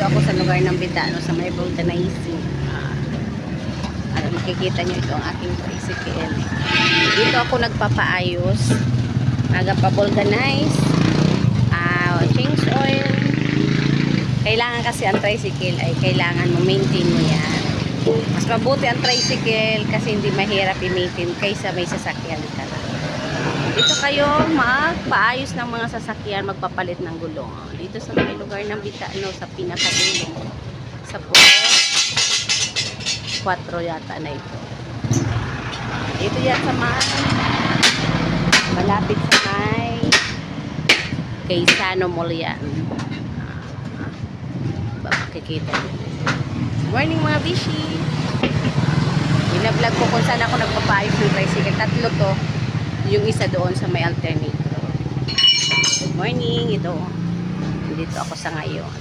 ako sa lugar ng Bitano sa may vulcanizing. Makikita nyo ito ang aking tricycle. Dito ako nagpapaayos. Nagpa-vulcanize. Change oil. Kailangan kasi ang tricycle ay kailangan mo maintain mo yan. Mas mabuti ang tricycle kasi hindi mahirap i-maintain kaysa may sasakyan ka na. Dito kayo magpaayos ng mga sasakyan, magpapalit ng gulong. Dito sa may lugar ng Bitano, sa pinakadulong. Sa 4 yata na ito. Ito yan sa malapit sa may Quezano Mall yan. Makikita. Morning mga bishi. Binablog ko kung saan ako nagpapaayos ng tricycle. 3 to. Yung isa doon sa may alternator. Good morning. Ito. Dito ako sa ngayon.